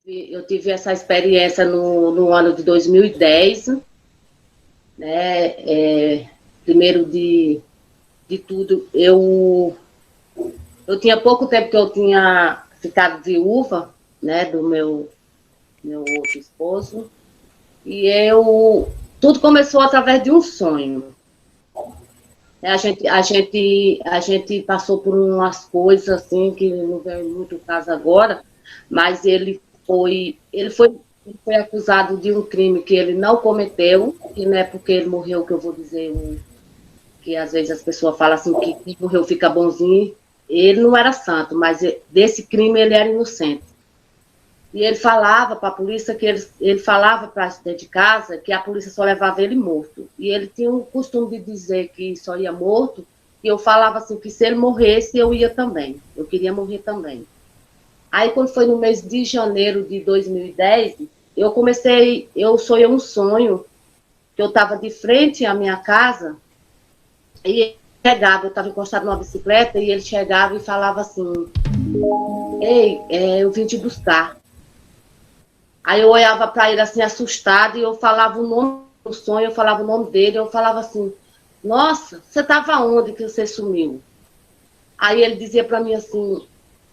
Eu tive essa experiência no ano de 2010, né? Primeiro de tudo, eu tinha pouco tempo que eu tinha ficado viúva, né, do meu outro esposo, e tudo começou através de um sonho. A gente passou por umas coisas assim, que não vem muito caso agora, mas ele foi acusado de um crime que ele não cometeu, e não é porque ele morreu que eu vou dizer que às vezes as pessoas falam assim que quem morreu fica bonzinho. Ele não era santo, mas desse crime ele era inocente. E ele falava para a polícia que ele falava para dentro de casa que a polícia só levava ele morto. E ele tinha o costume de dizer que só ia morto, e eu falava assim que se ele morresse, eu ia também. Eu queria morrer também. Aí, quando foi no mês de janeiro de 2010, eu sonhei um sonho, que eu estava de frente à minha casa, e ele chegava, eu estava encostado numa bicicleta, e ele chegava e falava assim: ei, eu vim te buscar. Aí eu olhava para ele assim, assustada, e eu falava o nome do sonho, eu falava o nome dele, eu falava assim: nossa, você estava onde que você sumiu? Aí ele dizia para mim assim: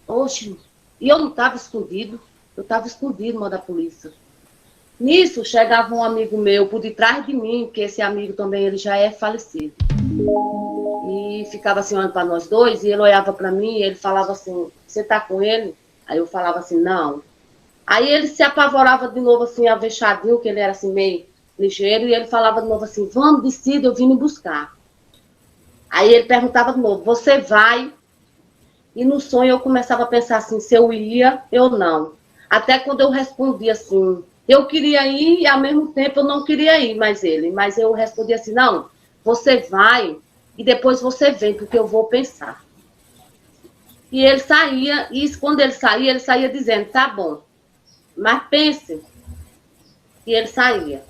oxe, e eu não estava escondido, eu estava escondido, mano, da polícia. Nisso, chegava um amigo meu por detrás de mim, que esse amigo também ele já é falecido. E ficava assim olhando para nós dois, e ele olhava para mim e ele falava assim: você está com ele? Aí eu falava assim: não. Aí ele se apavorava de novo assim, avexadinho, que ele era assim meio ligeiro, e ele falava de novo assim: vamos, decida, eu vim me buscar. Aí ele perguntava de novo: você vai? E no sonho eu começava a pensar assim, se eu ia, eu não. Até quando eu respondi assim, eu queria ir e ao mesmo tempo eu não queria ir mas eu respondi assim: não, você vai e depois você vem, porque eu vou pensar. E ele saía, e quando ele saía dizendo: tá bom, mas pense. E ele saía.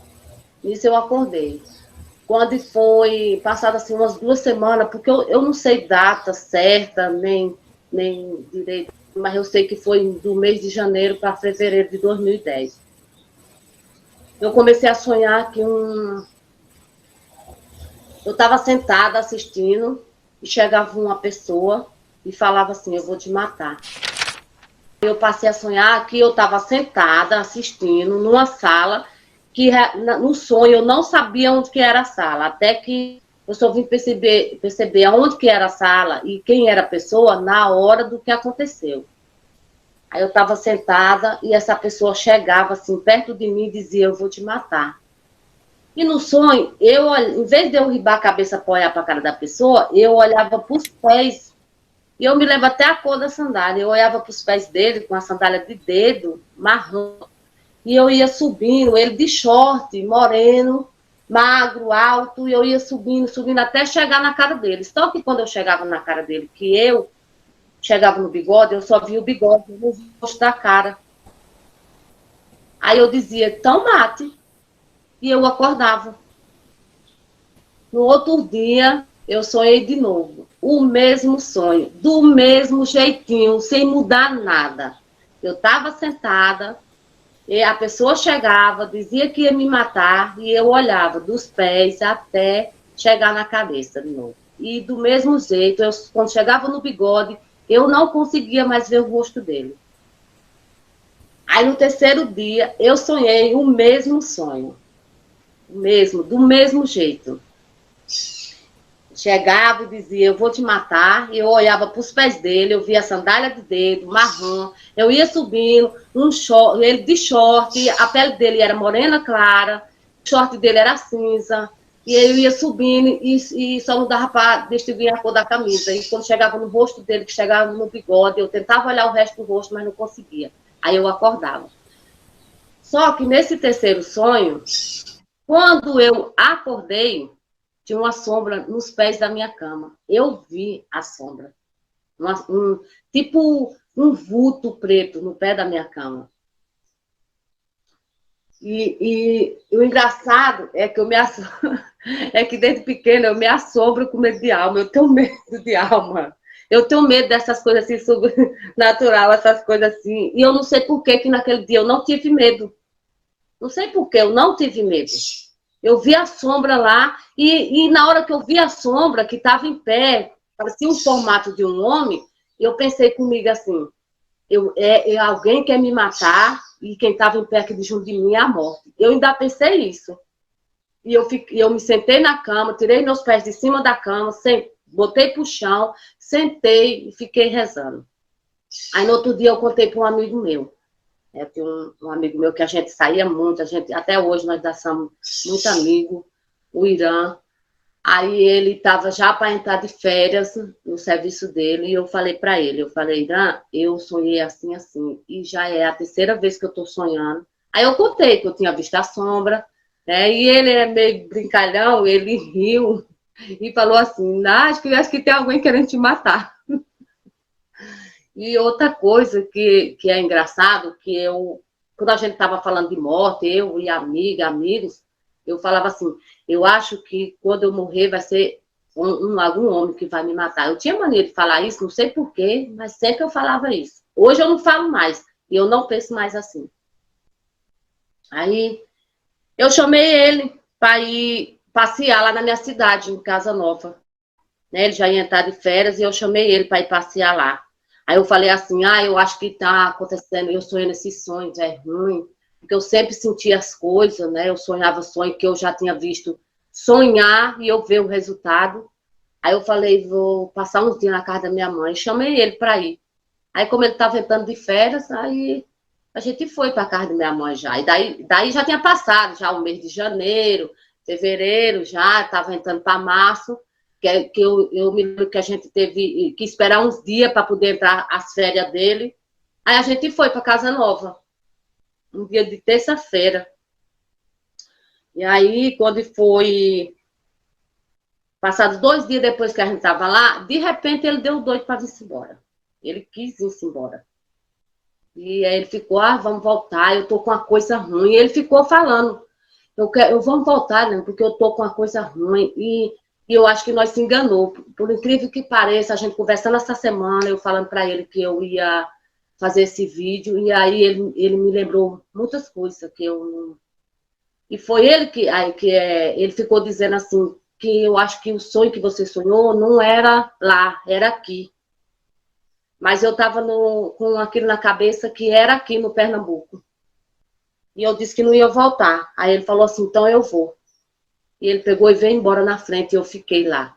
Nisso eu acordei. Quando foi, passado assim umas 2 semanas, porque eu não sei data certa, nem direito, mas eu sei que foi do mês de janeiro para fevereiro de 2010. Eu comecei a sonhar que eu estava sentada assistindo e chegava uma pessoa e falava assim: eu vou te matar. Eu passei a sonhar que eu estava sentada assistindo numa sala que no sonho eu não sabia onde que era a sala, até que eu só vim perceber aonde que era a sala e quem era a pessoa na hora do que aconteceu. Aí eu estava sentada e essa pessoa chegava assim perto de mim e dizia: eu vou te matar. E no sonho, em vez de eu ribar a cabeça para olhar para a cara da pessoa, eu olhava para os pés. E eu me lembro até a cor da sandália. Eu olhava para os pés dele com a sandália de dedo, marrom. E eu ia subindo, ele de short, moreno, magro, alto, e eu ia subindo, subindo, até chegar na cara dele. Só que quando eu chegava na cara dele, que eu chegava no bigode, eu só via o bigode, no rosto da cara. Aí eu dizia: então mate. E eu acordava. No outro dia, eu sonhei de novo. O mesmo sonho, do mesmo jeitinho, sem mudar nada. Eu estava sentada, e a pessoa chegava, dizia que ia me matar, e eu olhava dos pés até chegar na cabeça de novo. E do mesmo jeito, quando chegava no bigode, eu não conseguia mais ver o rosto dele. Aí no terceiro dia, eu sonhei o mesmo sonho. Do mesmo jeito. Chegava e dizia: eu vou te matar. E eu olhava para os pés dele, eu via a sandália de dedo, marrom. Eu ia subindo, ele de short, a pele dele era morena clara, o short dele era cinza. E eu ia subindo e só não dava para distinguir a cor da camisa. E quando chegava no rosto dele, que chegava no bigode, eu tentava olhar o resto do rosto, mas não conseguia. Aí eu acordava. Só que nesse terceiro sonho, quando eu acordei, tinha uma sombra nos pés da minha cama. Eu vi a sombra. Tipo um vulto preto no pé da minha cama. E o engraçado é que É que desde pequena eu me assombro com medo de alma, eu tenho medo de alma. Eu tenho medo dessas coisas assim, sobrenatural, essas coisas assim. E eu não sei por que naquele dia eu não tive medo. Não sei por que eu não tive medo. Eu vi a sombra lá, e na hora que eu vi a sombra, que estava em pé, parecia um formato de um homem, eu pensei comigo assim, alguém quer me matar, e quem estava em pé aqui junto de mim é a morte. Eu ainda pensei isso. E eu me sentei na cama, tirei meus pés de cima da cama, botei para o chão, sentei e fiquei rezando. Aí no outro dia eu contei para um amigo meu. Tem um amigo meu que a gente saía muito, até hoje nós somos muito amigos, o Irã. Aí ele estava já para entrar de férias no serviço dele, e eu falei para ele, Irã, eu sonhei assim, assim, e já é a terceira vez que eu estou sonhando. Aí eu contei que eu tinha visto a sombra, né? E ele é meio brincalhão, ele riu e falou assim, acho que tem alguém querendo te matar. E outra coisa que é engraçado, quando a gente estava falando de morte, eu e amigos, eu falava assim, eu acho que quando eu morrer vai ser algum homem que vai me matar. Eu tinha maneira de falar isso, não sei porquê, mas sempre eu falava isso. Hoje eu não falo mais, e eu não penso mais assim. Aí eu chamei ele para ir passear lá na minha cidade, em Casa Nova. Né? Ele já ia entrar de férias e eu chamei ele para ir passear lá. Aí eu falei assim, eu acho que está acontecendo, eu sonhando esses sonhos, é ruim, porque eu sempre sentia as coisas, né? Eu sonhava sonho que eu já tinha visto sonhar e eu ver o resultado. Aí eu falei, vou passar uns dias na casa da minha mãe, chamei ele para ir. Aí como ele estava entrando de férias, aí a gente foi para a casa da minha mãe já. E daí já tinha passado, já o mês de janeiro, fevereiro, já estava entrando para março, que eu me lembro que a gente teve que esperar uns dias para poder entrar as férias dele. Aí a gente foi para Casa Nova, um dia de terça-feira. E aí, quando foi passados 2 dias depois que a gente estava lá, de repente ele deu doido para vir-se embora. Ele quis ir-se embora. E aí ele ficou, vamos voltar, eu tô com uma coisa ruim. E ele ficou falando, vamos voltar, né, porque eu tô com uma coisa ruim. E eu acho que nós se enganou. Por incrível que pareça, a gente conversando essa semana, eu falando para ele que eu ia fazer esse vídeo, e aí ele me lembrou muitas coisas que eu não... E foi ele ele ficou dizendo assim, que eu acho que o sonho que você sonhou não era lá, era aqui. Mas eu estava com aquilo na cabeça que era aqui no Pernambuco. E eu disse que não ia voltar. Aí ele falou assim, então eu vou. E ele pegou e veio embora na frente e eu fiquei lá.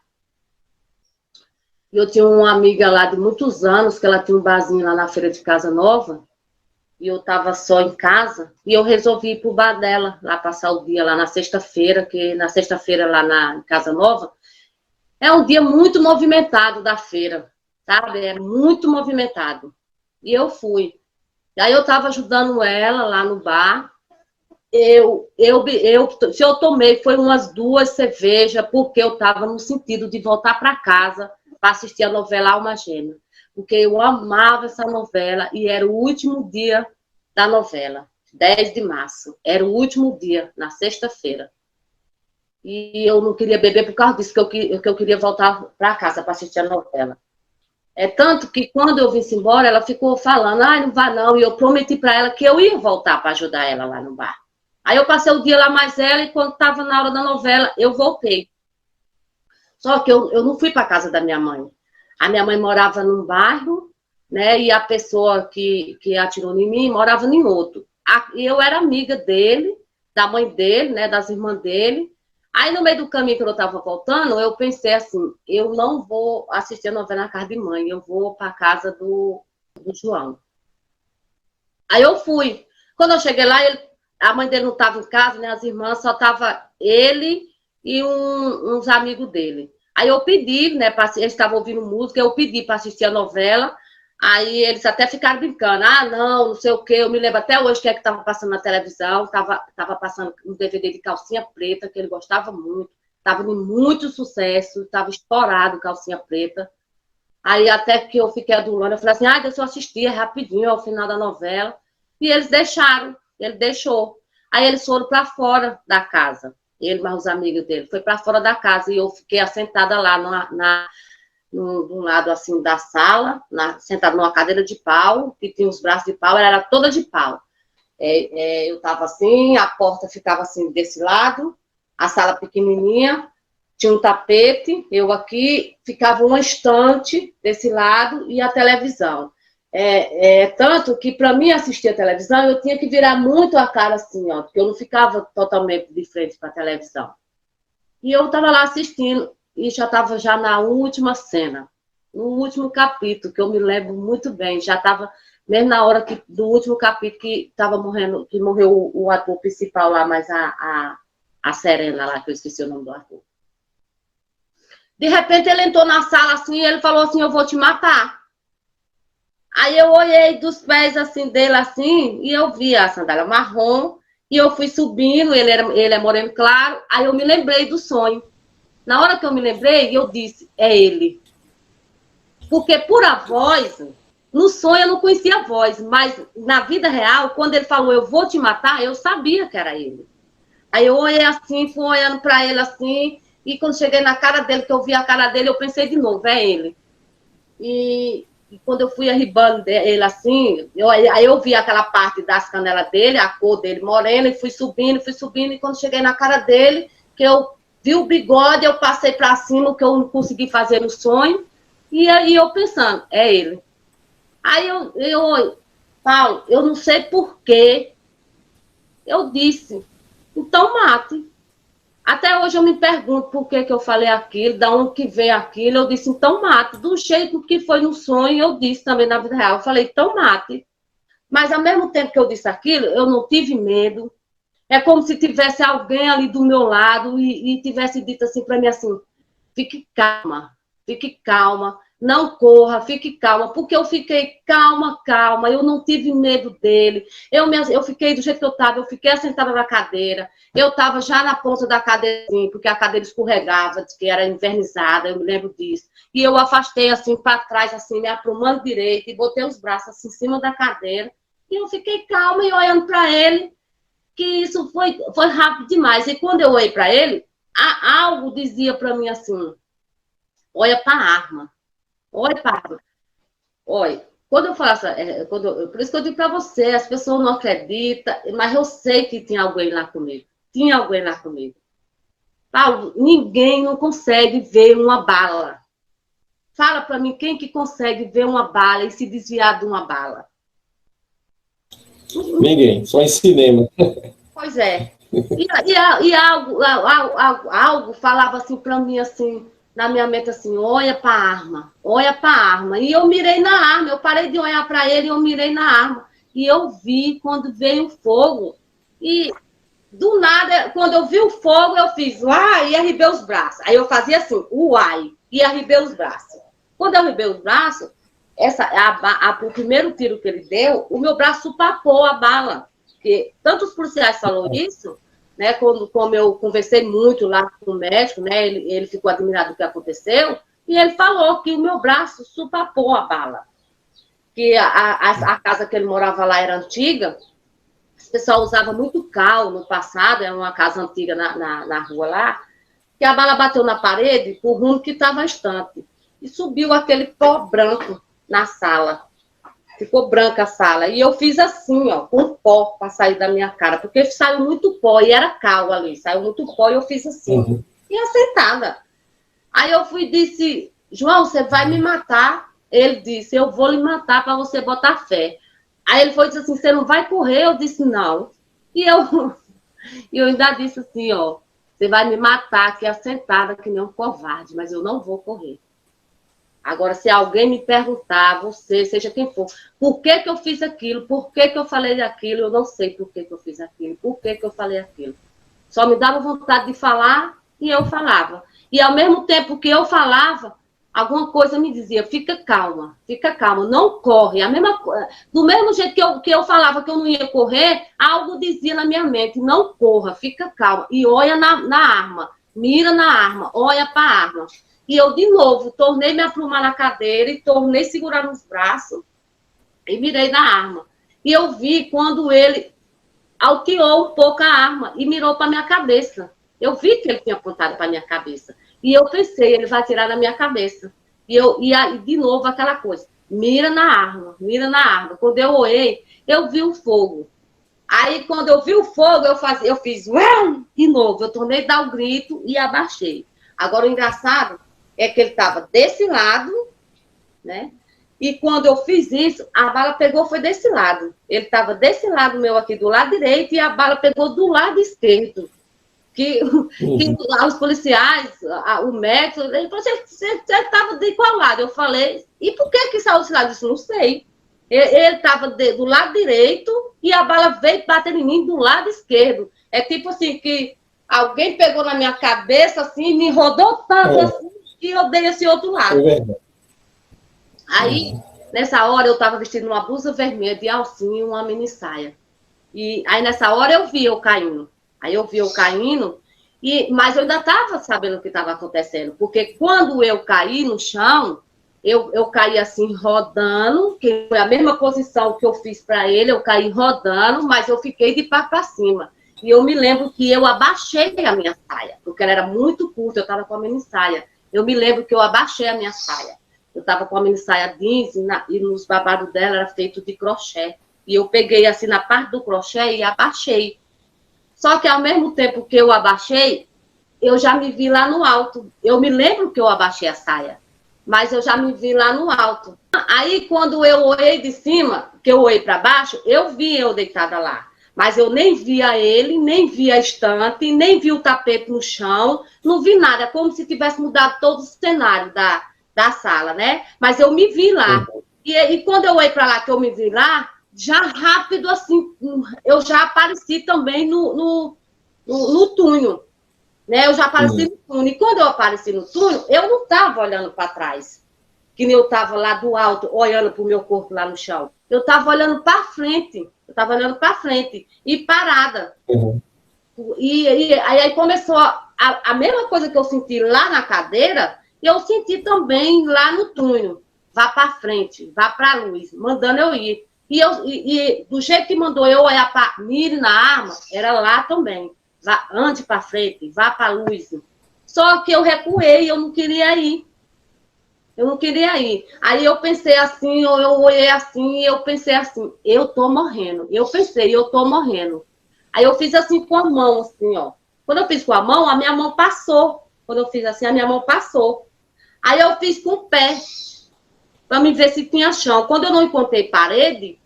E eu tinha uma amiga lá de muitos anos, que ela tinha um barzinho lá na feira de Casa Nova, e eu estava só em casa, e eu resolvi ir para o bar dela, lá passar o dia lá na sexta-feira, que na sexta-feira lá na Casa Nova, é um dia muito movimentado da feira, sabe? É muito movimentado. E eu fui. E aí eu estava ajudando ela lá no bar. Se eu tomei, foi umas 2 cervejas, porque eu estava no sentido de voltar para casa para assistir a novela Alma Gêmea. Porque eu amava essa novela e era o último dia da novela, 10 de março. Era o último dia, na sexta-feira. E eu não queria beber por causa disso, que eu queria voltar para casa para assistir a novela. É tanto que quando eu vim embora, ela ficou falando, não vá não, e eu prometi para ela que eu ia voltar para ajudar ela lá no bar. Aí eu passei o dia lá mais ela, e quando estava na hora da novela, eu voltei. Só que eu não fui para casa da minha mãe. A minha mãe morava num bairro, né, e a pessoa que atirou em mim morava em outro. E eu era amiga dele, da mãe dele, né, das irmãs dele. Aí, no meio do caminho que eu estava voltando, eu pensei assim, eu não vou assistir a novela na casa de mãe, eu vou para a casa do João. Aí eu fui. Quando eu cheguei lá, a mãe dele não estava em casa, né, as irmãs, só estava ele e uns amigos dele. Aí eu pedi, né, eles estavam ouvindo música, eu pedi para assistir a novela. Aí eles até ficaram brincando, não sei o quê, eu me lembro até hoje que é que estava passando na televisão, estava passando um DVD de Calcinha Preta, que ele gostava muito, estava em muito sucesso, estava estourado Calcinha Preta. Aí até que eu fiquei adulando, eu falei assim, deixa eu assistir rapidinho ao final da novela. E eles deixaram, ele deixou. Aí eles foram para fora da casa. ele mais os amigos dele, foi para fora da casa e eu fiquei assentada lá num lado assim da sala, sentada numa cadeira de pau, que tinha os braços de pau, ela era toda de pau. Eu estava assim, a porta ficava assim desse lado, a sala pequenininha, tinha um tapete, eu aqui, ficava uma estante desse lado e a televisão. Tanto que, para mim assistir a televisão, eu tinha que virar muito a cara assim, ó, porque eu não ficava totalmente de frente para a televisão. E eu estava lá assistindo, e já estava já na última cena, no último capítulo, que eu me lembro muito bem, já estava mesmo na hora do último capítulo que estava morrendo, que morreu o ator principal lá, mas a Serena lá, que eu esqueci o nome do ator. De repente ele entrou na sala assim, e ele falou assim, eu vou te matar. Aí eu olhei dos pés assim dele assim, e eu vi a sandália marrom, e eu fui subindo, ele é moreno claro, aí eu me lembrei do sonho. Na hora que eu me lembrei, eu disse, é ele. Porque por a voz, no sonho eu não conhecia a voz, mas na vida real, quando ele falou, eu vou te matar, eu sabia que era ele. Aí eu olhei assim, fui olhando para ele assim, e quando cheguei na cara dele, que eu vi a cara dele, eu pensei de novo, é ele. E quando eu fui arribando ele assim, aí eu vi aquela parte das canelas dele, a cor dele morena, e fui subindo, e quando cheguei na cara dele, que eu vi o bigode, eu passei para cima, o que eu não consegui fazer no sonho, e aí eu pensando, é ele. Aí Paulo, eu não sei porquê, eu disse, então mate. Até hoje eu me pergunto por que eu falei aquilo, da onde que veio aquilo. Eu disse, então mate. Do jeito que foi no sonho, eu disse também na vida real. Eu falei, então mate. Mas ao mesmo tempo que eu disse aquilo, eu não tive medo. É como se tivesse alguém ali do meu lado e tivesse dito assim para mim assim, fique calma, não corra, fique calma, porque eu fiquei calma, eu não tive medo dele, eu fiquei do jeito que eu estava, eu fiquei assentada na cadeira, eu estava já na ponta da cadeira, porque a cadeira escorregava, que era invernizada, eu me lembro disso, e eu afastei assim para trás, assim, me aprumando direito, e botei os braços assim em cima da cadeira, e eu fiquei calma e olhando para ele, que isso foi rápido demais, e quando eu olhei para ele, algo dizia para mim assim, olha para a arma. Olha, Pablo. Olha, quando eu faço, por isso que eu digo para você, as pessoas não acreditam, mas eu sei que tinha alguém lá comigo. Tinha alguém lá comigo. Paulo, ninguém não consegue ver uma bala. Fala para mim quem que consegue ver uma bala e se desviar de uma bala. Ninguém, só em cinema. Pois é. E algo falava assim para mim, assim, na minha mente, assim, olha para a arma. E eu mirei na arma, eu parei de olhar para ele e eu mirei na arma. E eu vi quando veio o fogo. E do nada, quando eu vi o fogo, eu fiz uai e arribei os braços. Aí eu fazia assim, uai, e arribei os braços. Quando eu arribei os braços, o primeiro tiro que ele deu, o meu braço supapou a bala. Porque tanto os policiais falaram isso, né, como eu conversei muito lá com o médico, né, ele ficou admirado do que aconteceu, e ele falou que o meu braço supapou a bala. Que a casa que ele morava lá era antiga, o pessoal usava muito cal no passado, era uma casa antiga na rua lá, que a bala bateu na parede por rumo que estava a estante. E subiu aquele pó branco na sala. Ficou branca a sala. E eu fiz assim, ó, com pó para sair da minha cara, porque saiu muito pó, e era cal ali, saiu muito pó, e eu fiz assim. Uhum. E assentada. Aí eu fui e disse, João, você vai me matar? Ele disse, eu vou lhe matar para você botar fé. Aí ele foi e disse assim, você não vai correr? Eu disse, não. E eu ainda disse assim, ó, você vai me matar aqui assentada, que nem um covarde, mas eu não vou correr. Agora, se alguém me perguntar, você, seja quem for, por que eu fiz aquilo, por que eu falei aquilo, eu não sei por que eu fiz aquilo, por que eu falei aquilo. Só me dava vontade de falar e eu falava. E ao mesmo tempo que eu falava, alguma coisa me dizia, fica calma, não corre. Do mesmo jeito que eu falava que eu não ia correr, algo dizia na minha mente, não corra, fica calma. E olha na arma, mira na arma, olha para a arma. E eu, de novo, tornei me aprumar na cadeira e tornei segurar nos braços e mirei na arma. E eu vi quando ele alteou um pouco a arma e mirou para minha cabeça. Eu vi que ele tinha apontado para minha cabeça. E eu pensei, ele vai tirar da minha cabeça. E aí, de novo, aquela coisa, mira na arma, mira na arma. Quando eu olhei, eu vi o fogo. Aí, quando eu vi o fogo, eu fiz, uau! De novo, eu tornei a dar o grito e abaixei. Agora, o engraçado é que ele estava desse lado, né? E quando eu fiz isso, a bala pegou, foi desse lado. Ele estava desse lado meu aqui, do lado direito, e a bala pegou do lado esquerdo. Que os policiais, o médico, ele falou, você estava de qual lado? Eu falei, e por que saiu desse lado? Eu disse, não sei. Ele estava do lado direito e a bala veio bater em mim do lado esquerdo. É tipo assim, que alguém pegou na minha cabeça, assim, me rodou tanto assim, que eu dei esse outro lado. Aí, nessa hora, eu estava vestindo uma blusa vermelha de alcinha e uma mini saia. E aí, nessa hora, eu vi eu caindo. Aí eu vi eu caindo, mas eu ainda estava sabendo o que estava acontecendo. Porque quando eu caí no chão, eu caí assim, rodando, que foi a mesma posição que eu fiz para ele, eu caí rodando, mas eu fiquei de pá para cima. E eu me lembro que eu abaixei a minha saia, porque ela era muito curta, eu estava com a mini saia. Eu me lembro que eu abaixei a minha saia. Eu estava com a mini saia jeans e nos babados dela era feito de crochê. E eu peguei assim na parte do crochê e abaixei. Só que ao mesmo tempo que eu abaixei, eu já me vi lá no alto. Eu me lembro que eu abaixei a saia, mas eu já me vi lá no alto. Aí, quando eu olhei de cima, que eu olhei para baixo, eu vi eu deitada lá. Mas eu nem via ele, nem via a estante, nem vi o tapete no chão, não vi nada, como se tivesse mudado todo o cenário da sala, né? Mas eu me vi lá. E quando eu olhei para lá, que eu me vi lá, já rápido, assim, eu já apareci também no túnel, né? Eu já apareci no túnel. E quando eu apareci no túnel, eu não estava olhando para trás, que nem eu estava lá do alto, olhando para o meu corpo lá no chão. Eu estava olhando para frente, e parada. E aí começou a mesma coisa que eu senti lá na cadeira, eu senti também lá no túnel. Vá para frente, vá para a luz, mandando eu ir. E do jeito que mandou eu olhar para mire na arma, era lá também. Ande para frente, vá para a luz. Só que eu recuei, eu não queria ir. Aí eu pensei assim, eu olhei assim, eu pensei assim, eu tô morrendo. Eu tô morrendo. Aí eu fiz assim com a mão, assim, ó. Quando eu fiz com a minha mão passou. Quando eu fiz assim, a minha mão passou. Aí eu fiz com o pé, para me ver se tinha chão. Quando eu não encontrei parede,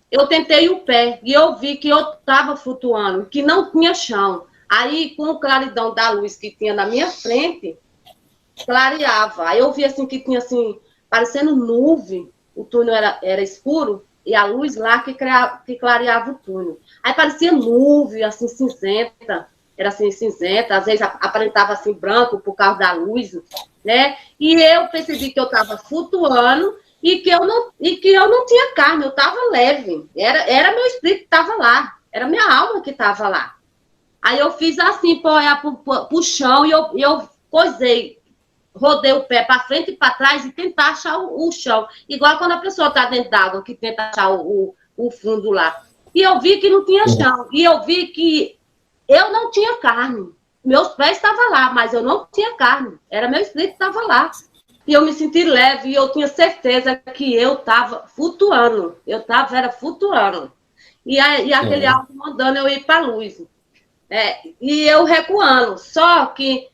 eu tentei o pé e eu vi que eu estava flutuando, que não tinha chão. Aí, com o claridão da luz que tinha na minha frente, clareava. Aí eu vi assim que tinha assim, parecendo nuvem, o túnel era escuro, e a luz lá que clareava o túnel. Aí parecia nuvem, assim, cinzenta, era assim, cinzenta, às vezes aparentava assim, branco por causa da luz, né? E eu percebi que eu estava flutuando e que eu não tinha carne, eu estava leve. Era meu espírito que estava lá, era minha alma que estava lá. Aí eu fiz assim, para olhar para o chão, e eu coisei, rodei o pé para frente e para trás e tentar achar o chão. Igual quando a pessoa está dentro d'água, que tenta achar o fundo lá. E eu vi que não tinha chão. E eu vi que eu não tinha carne. Meus pés estavam lá, mas eu não tinha carne. Era meu espírito que estava lá. E eu me senti leve e eu tinha certeza que eu estava flutuando. Era flutuando. E aquele algo mandando eu ir para a luz. E eu recuando. Só que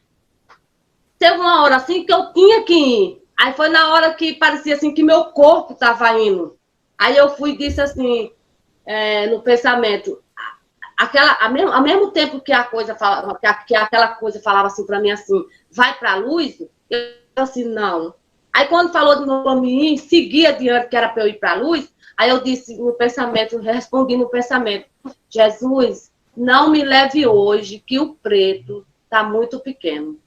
teve uma hora assim que eu tinha que ir. Aí foi na hora que parecia assim que meu corpo estava indo. Aí eu fui e disse assim, no pensamento, ao mesmo tempo que a coisa falava, que aquela coisa falava assim para mim assim, vai para a luz, eu assim, não. Aí quando falou de novo para mim, seguir adiante, que era para eu ir para a luz, aí eu disse no pensamento, respondi no pensamento, Jesus, não me leve hoje, que o preto está muito pequeno.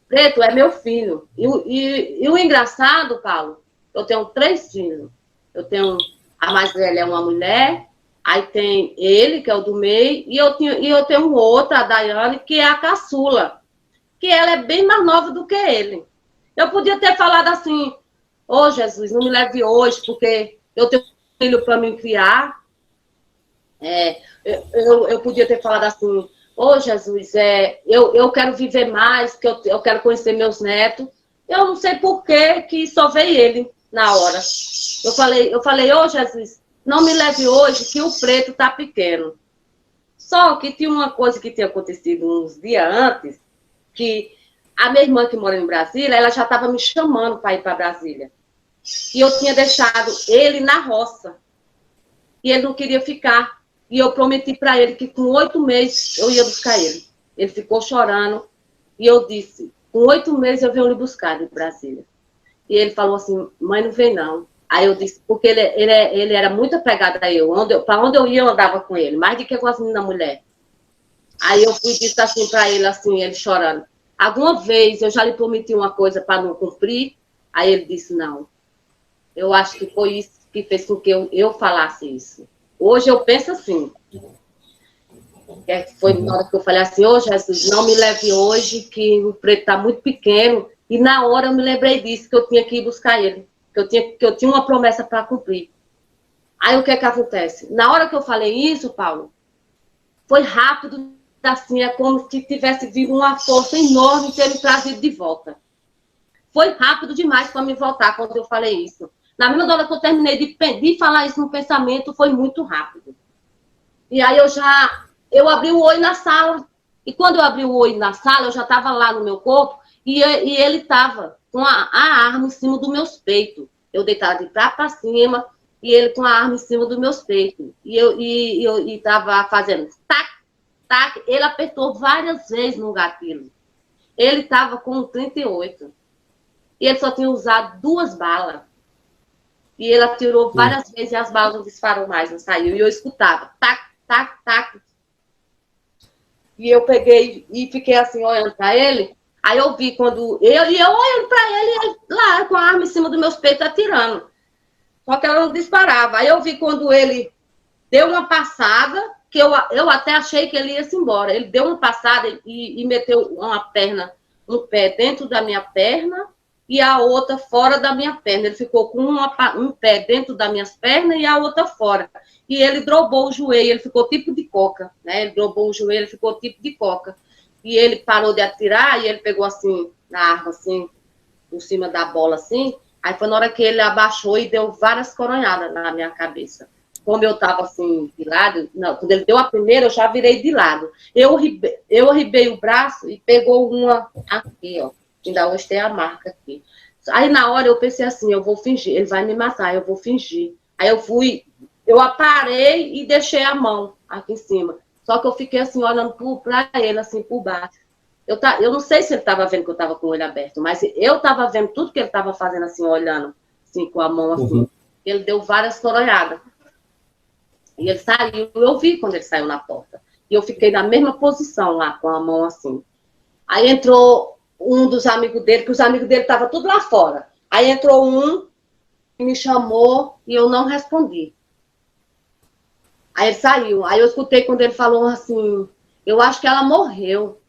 Preto é meu filho. E o engraçado, Paulo, eu tenho 3 filhos. Eu tenho, a mais velha é uma mulher, aí tem ele, que é o do meio, e eu tenho outra, a Daiane, que é a caçula, que ela é bem mais nova do que ele. Eu podia ter falado assim, ô Jesus, não me leve hoje, porque eu tenho um filho para me criar. Eu podia ter falado assim, Ô, Jesus, eu quero viver mais, que eu quero conhecer meus netos. Eu não sei por que só veio ele na hora. Eu falei, ô, Jesus, não me leve hoje que o preto tá pequeno. Só que tinha uma coisa que tinha acontecido uns dias antes, que a minha irmã que mora em Brasília, ela já estava me chamando para ir para Brasília. E eu tinha deixado ele na roça. E ele não queria ficar. E eu prometi para ele que com 8 meses eu ia buscar ele. Ele ficou chorando. E eu disse, com 8 meses eu venho lhe buscar de Brasília. E ele falou assim, mãe, não vem não. Aí eu disse, porque ele era muito apegado a eu. Para onde eu ia, eu andava com ele. Mais do que com as meninas mulheres. Aí eu fui e disse assim para ele, assim, ele chorando. Alguma vez eu já lhe prometi uma coisa para não cumprir? Aí ele disse, não. Eu acho que foi isso que fez com que eu falasse isso. Hoje eu penso assim. Foi na hora que eu falei assim, ô Jesus, não me leve hoje, que o preto está muito pequeno. E na hora eu me lembrei disso, que eu tinha que ir buscar ele. Que eu tinha uma promessa para cumprir. Aí o que é que acontece? Na hora que eu falei isso, Paulo, foi rápido, assim, é como se tivesse vindo uma força enorme ter me trazido de volta. Foi rápido demais para me voltar quando eu falei isso. Na mesma hora que eu terminei de falar isso no pensamento, foi muito rápido. E aí eu abri o olho na sala. E quando eu abri o olho na sala, eu já estava lá no meu corpo, e ele estava com a arma em cima dos meus peitos. Eu deitada de trás para cima, e ele com a arma em cima dos meus peitos. E eu estava fazendo tac, tac. Ele apertou várias vezes no gatilho. Ele estava com 38. E ele só tinha usado 2 balas. E ele atirou várias vezes e as balas não disparou mais, não saiu. E eu escutava, tac, tac, tac. E eu peguei e fiquei assim, olhando para ele. Aí eu vi quando... eu olhando para ele lá com a arma em cima dos meus peitos, atirando. Só que ela não disparava. Aí eu vi quando ele deu uma passada, que eu até achei que ele ia se embora. Ele deu uma passada e meteu um pé dentro da minha perna e a outra fora da minha perna. Ele ficou com um pé dentro das minhas pernas e a outra fora. E ele drobou o joelho, ele ficou tipo de coca, né? Ele drobou o joelho, ele ficou tipo de coca. E ele parou de atirar e ele pegou assim, na arma, assim, por cima da bola, assim. Aí foi na hora que ele abaixou e deu várias coronhadas na minha cabeça. Como eu estava assim, de lado, não, quando ele deu a primeira, eu já virei de lado. Eu arribei o braço e pegou uma aqui, ó. Ainda hoje tem a marca aqui. Aí na hora eu pensei assim, eu vou fingir, ele vai me matar, eu vou fingir. Aí eu aparei e deixei a mão aqui em cima. Só que eu fiquei assim, olhando para ele, assim, por baixo. Eu não sei se ele estava vendo que eu estava com o olho aberto, mas eu estava vendo tudo que ele estava fazendo, assim, olhando, assim, com a mão, assim. Uhum. Ele deu várias coronhadas. E ele saiu, eu vi quando ele saiu na porta. E eu fiquei na mesma posição lá, com a mão assim. Aí entrou um dos amigos dele, que os amigos dele estavam tudo lá fora. Aí entrou um, me chamou e eu não respondi. Aí ele saiu. Aí eu escutei quando ele falou assim, eu acho que ela morreu.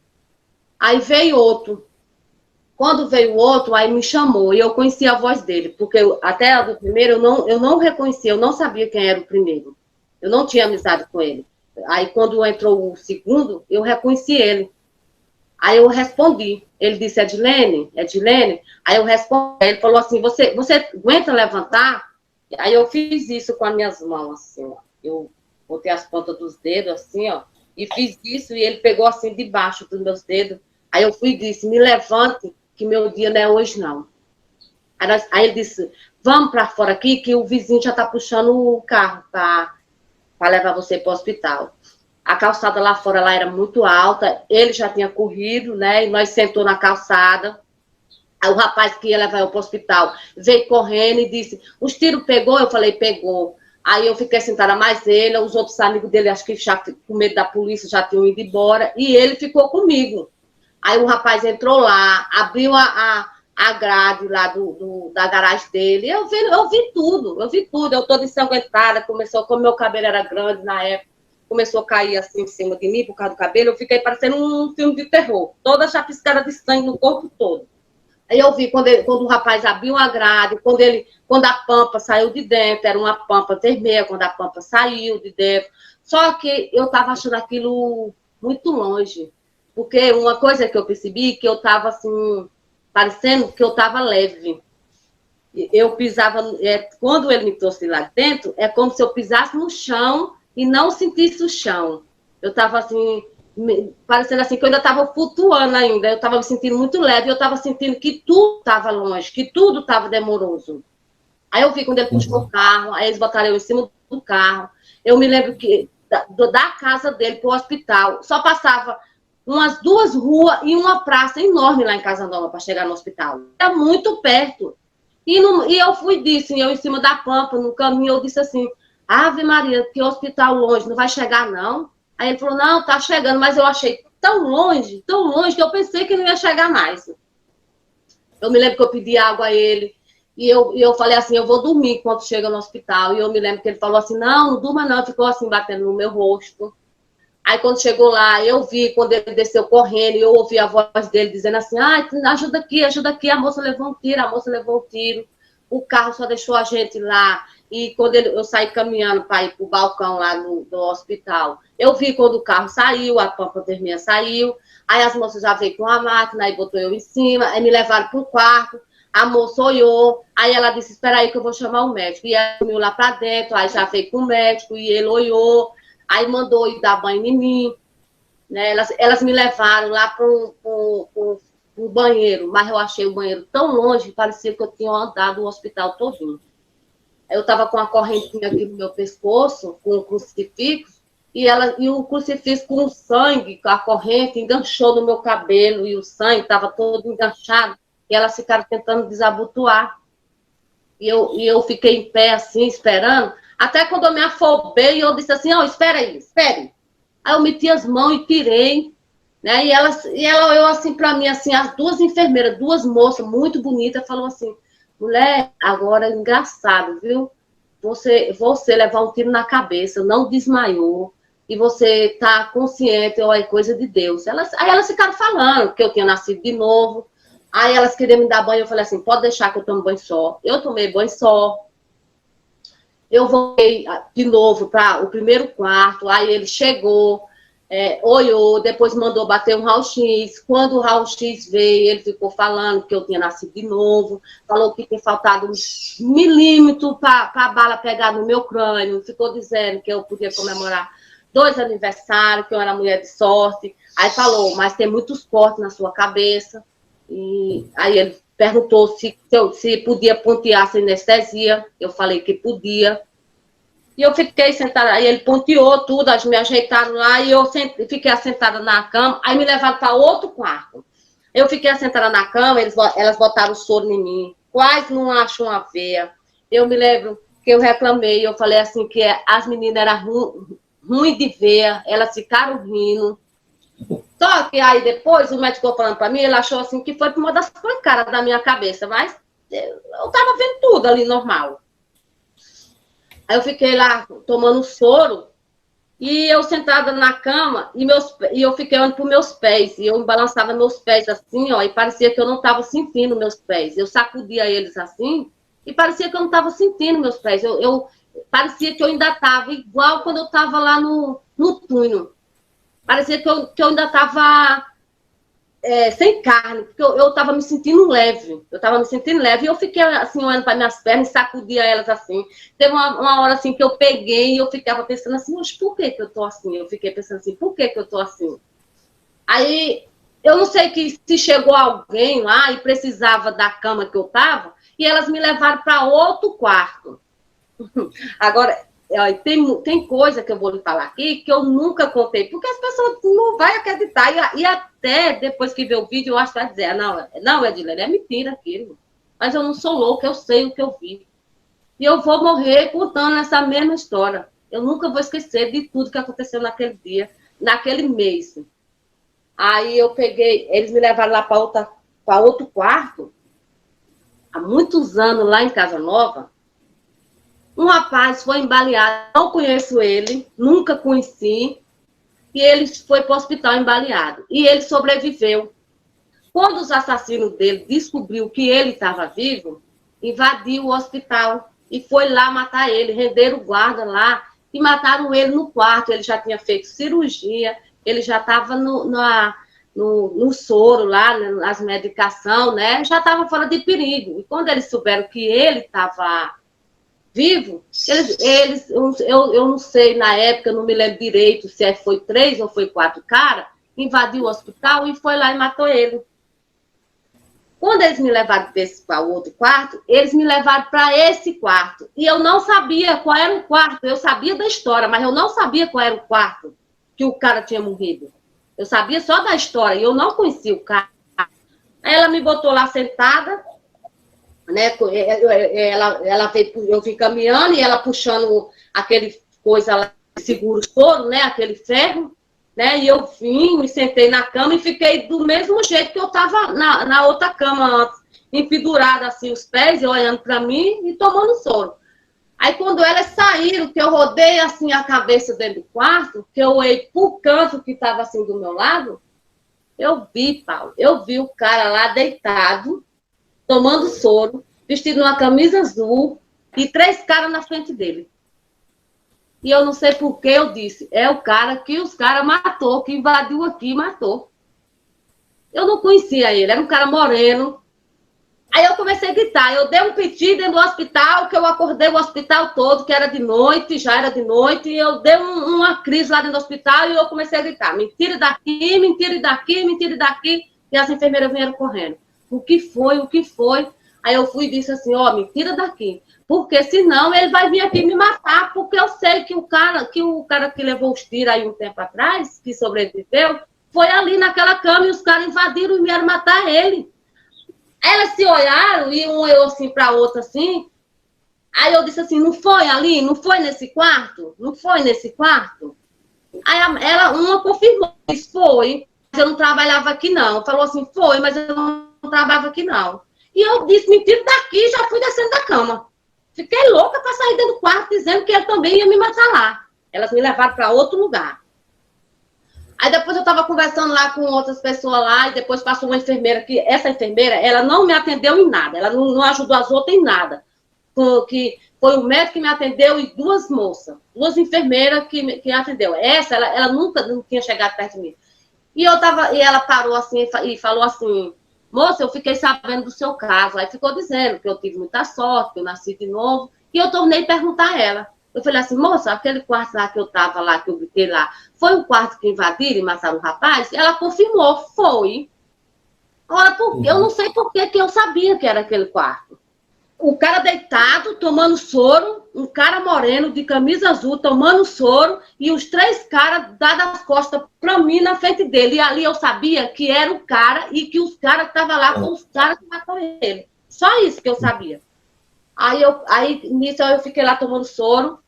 Aí veio outro. Quando veio o outro, aí me chamou e eu conhecia a voz dele, porque até do primeiro eu não reconhecia, eu não sabia quem era o primeiro. Eu não tinha amizade com ele. Aí, quando entrou o segundo, eu reconheci ele. Aí eu respondi. Ele disse, Edilene? Edilene? Aí eu respondi. Ele falou assim, você aguenta levantar? Aí eu fiz isso com as minhas mãos, assim, ó. Eu botei as pontas dos dedos, assim, ó. E fiz isso, e ele pegou, assim, debaixo dos meus dedos. Aí eu fui e disse, me levante, que meu dia não é hoje, não. Aí ele disse, vamos para fora aqui, que o vizinho já está puxando o carro para levar você para o hospital. A calçada lá fora lá era muito alta, ele já tinha corrido, né? E nós sentou na calçada. Aí o rapaz que ia levar eu para o hospital veio correndo e disse, os tiros pegou? Eu falei, pegou. Aí eu fiquei sentada mais ele, os outros amigos dele, acho que já com medo da polícia, já tinham ido embora, e ele ficou comigo. Aí o rapaz entrou lá, abriu a grade lá da garagem dele. Eu vi tudo. Eu toda ensanguentada, como meu cabelo era grande na época, começou a cair assim em cima de mim por causa do cabelo, eu fiquei parecendo um filme de terror, toda chapiscada de sangue no corpo todo. Aí eu vi quando o rapaz abriu a grade, quando a pampa saiu de dentro, era uma pampa vermelha, quando a pampa saiu de dentro. Só que eu estava achando aquilo muito longe. Porque uma coisa que eu percebi, que eu estava assim, parecendo que eu estava leve. Eu pisava, quando ele me trouxe lá dentro, é como se eu pisasse no chão e não sentisse o chão. Eu estava assim, parecendo assim, que eu ainda estava flutuando ainda. Eu estava me sentindo muito leve, eu estava sentindo que tudo estava longe, que tudo estava demoroso. Aí eu vi quando ele puxou o carro, aí eles botaram eu em cima do carro. Eu me lembro que da casa dele para o hospital, só passava umas 2 ruas e uma praça enorme lá em Casa Nova para chegar no hospital. Era muito perto. E eu fui disse, eu em cima da pampa, no caminho, eu disse assim, Ave Maria, que hospital longe, não vai chegar não? Aí ele falou, não, tá chegando, mas eu achei tão longe, que eu pensei que não ia chegar mais. Eu me lembro que eu pedi água a ele, e eu falei assim, eu vou dormir quando chega no hospital. E eu me lembro que ele falou assim, não durma não, ficou assim, batendo no meu rosto. Aí quando chegou lá, eu vi, quando ele desceu correndo, eu ouvi a voz dele dizendo assim, ajuda aqui, a moça levou um tiro, o carro só deixou a gente lá. E quando eu saí caminhando para ir para o balcão lá do hospital, eu vi quando o carro saiu, a pampa vermelha saiu, aí as moças já veio com a máquina, aí botou eu em cima, aí me levaram para o quarto, a moça olhou, aí ela disse, espera aí que eu vou chamar o médico. E ela sumiu lá para dentro, aí já veio com o médico, e ele olhou, aí mandou ir dar banho em mim, né? Elas me levaram lá para um banheiro, mas eu achei o banheiro tão longe, parecia que eu tinha andado o hospital todinho. Eu estava com a correntinha aqui no meu pescoço, com o crucifixo, e o crucifixo com o sangue, a corrente enganchou no meu cabelo, e o sangue estava todo enganchado, e elas ficaram tentando desabotoar. E eu fiquei em pé assim, esperando, até quando eu me afobei, eu disse assim, espere. Aí eu meti as mãos e tirei, né? E ela olhou assim para mim, assim, as 2 enfermeiras, 2 moças muito bonitas, falou assim, mulher, agora é engraçado, viu? Você levar um tiro na cabeça, não desmaiou, e você tá consciente, é coisa de Deus. Aí elas ficaram falando que eu tinha nascido de novo, aí elas queriam me dar banho, eu falei assim, pode deixar que eu tomo banho só. Eu tomei banho só. Eu voltei de novo para o primeiro quarto, aí ele chegou, olhou, depois mandou bater um raio-x. Quando o raio-x veio, ele ficou falando que eu tinha nascido de novo, falou que tinha faltado 1 milímetro para a bala pegar no meu crânio, ficou dizendo que eu podia comemorar 2 aniversários, que eu era mulher de sorte. Aí falou, mas tem muitos cortes na sua cabeça. E aí ele perguntou se podia pontear sem anestesia. Eu falei que podia. E eu fiquei sentada, aí ele ponteou tudo, eles me ajeitaram lá, e eu fiquei assentada na cama, aí me levaram para outro quarto. Eu fiquei assentada na cama, elas botaram o soro em mim, quase não acham uma veia. Eu me lembro que eu reclamei, eu falei assim, que as meninas eram ruins de veia, elas ficaram rindo. Só que aí depois o médico falando para mim, ele achou assim que foi por uma das pancadas da minha cabeça, mas eu estava vendo tudo ali normal. Aí eu fiquei lá tomando soro e eu sentada na cama e eu fiquei olhando para os meus pés. E eu balançava meus pés assim, e parecia que eu não estava sentindo meus pés. Eu sacudia eles assim e parecia que eu não estava sentindo meus pés. Parecia que eu ainda estava igual quando eu estava lá no túnel. Parecia que eu ainda estava sem carne, porque eu estava me sentindo leve. E eu fiquei assim, olhando para minhas pernas e sacudia elas assim. Teve uma hora assim que eu peguei e eu ficava pensando assim, mas por que eu tô assim? Eu fiquei pensando assim, por que eu tô assim? Aí, eu não sei se chegou alguém lá e precisava da cama que eu estava, e elas me levaram para outro quarto. Agora, tem coisa que eu vou lhe falar aqui que eu nunca contei, porque as pessoas não vão acreditar. E até depois que ver o vídeo, eu acho que vai dizer, não, Edilene, é mentira aquilo. Mas eu não sou louca, eu sei o que eu vi. E eu vou morrer contando essa mesma história. Eu nunca vou esquecer de tudo que aconteceu naquele dia, naquele mês. Aí eu peguei, eles me levaram lá para outro quarto, há muitos anos, lá em Casa Nova. Um rapaz foi embaleado, não conheço ele, nunca conheci, e ele foi para o hospital embaleado. E ele sobreviveu. Quando os assassinos dele descobriu que ele estava vivo, invadiu o hospital e foi lá matar ele, renderam o guarda lá e mataram ele no quarto. Ele já tinha feito cirurgia, ele já estava no soro lá, nas medicações, né? Já estava fora de perigo. E quando eles souberam que ele estava vivo, eu não sei, na época, eu não me lembro direito se foi 3 ou foi 4 caras, invadiu o hospital e foi lá e matou ele. Quando eles me levaram para o outro quarto, eles me levaram para esse quarto. E eu não sabia qual era o quarto. Eu sabia da história, mas eu não sabia qual era o quarto que o cara tinha morrido. Eu sabia só da história e eu não conhecia o cara. Aí ela me botou lá sentada, né? Ela veio, eu vim caminhando e ela puxando aquele coisa lá, seguro soro, né? Aquele ferro. Né? E eu vim, me sentei na cama e fiquei do mesmo jeito que eu estava na outra cama antes, empedurada assim, os pés, olhando para mim e tomando soro. Aí quando elas saíram, que eu rodei assim a cabeça dentro do quarto, que eu olhei pro canto que estava assim do meu lado, eu vi, Paulo, eu vi o cara lá deitado, tomando soro, vestido numa camisa azul e 3 caras na frente dele. E eu não sei por que eu disse, é o cara que os caras matou, que invadiu aqui e matou. Eu não conhecia ele, era um cara moreno. Aí eu comecei a gritar, eu dei um piti dentro do hospital, que eu acordei o hospital todo, que era de noite, já era de noite, e eu dei uma crise lá dentro do hospital e eu comecei a gritar, mentira daqui, mentira daqui, mentira daqui, e as enfermeiras vieram correndo. O que foi, o que foi? Aí eu fui e disse assim, ó, mentira daqui. Porque senão ele vai vir aqui me matar, porque eu sei que o cara que levou os tiros aí um tempo atrás, que sobreviveu, foi ali naquela cama e os caras invadiram e vieram matar ele. Elas se olharam e um olhou assim para a outra assim. Aí eu disse assim, não foi ali? Não foi nesse quarto? Não foi nesse quarto? Aí uma confirmou, disse, foi, mas eu não trabalhava aqui não. Falou assim, foi, mas eu não trabalhava aqui não. E eu disse, mentira daqui, e já fui descendo da cama. Fiquei louca para sair dentro do quarto, dizendo que ele também ia me matar lá. Elas me levaram para outro lugar. Aí depois eu estava conversando lá com outras pessoas lá, e depois passou uma enfermeira, que essa enfermeira, ela não me atendeu em nada, ela não ajudou as outras em nada. Que foi um médico que me atendeu e 2 moças, 2 enfermeiras que atendeu. Essa, ela nunca não tinha chegado perto de mim. E ela parou assim e falou assim, moça, eu fiquei sabendo do seu caso. Aí ficou dizendo que eu tive muita sorte, que eu nasci de novo. E eu tornei a perguntar a ela. Eu falei assim, moça, aquele quarto lá que eu estava lá, que eu gritei lá, foi o quarto que invadiram e mataram o rapaz? Ela confirmou, foi. Agora, eu não sei por que eu sabia que era aquele quarto. O cara deitado, tomando soro, um cara moreno, de camisa azul, tomando soro, e os 3 caras dados as costas para mim na frente dele. E ali eu sabia que era o cara e que os caras que estavam lá com os caras que mataram ele. Só isso que eu sabia. Aí nisso eu fiquei lá tomando soro,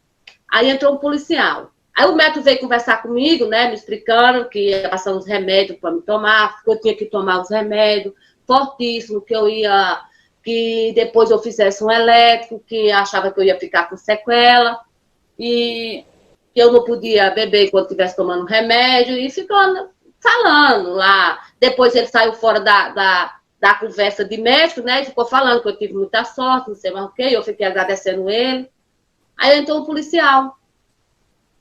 aí entrou um policial. Aí o médico veio conversar comigo, né, me explicando que ia passar uns remédios para me tomar, que eu tinha que tomar os remédios, fortíssimo, que depois eu fizesse um elétrico, que achava que eu ia ficar com sequela, e que eu não podia beber enquanto estivesse tomando remédio, e ficou falando lá. Depois ele saiu fora da conversa de médico, né, e ficou falando que eu tive muita sorte, não sei mais o quê, eu fiquei agradecendo ele. Aí entrou um policial.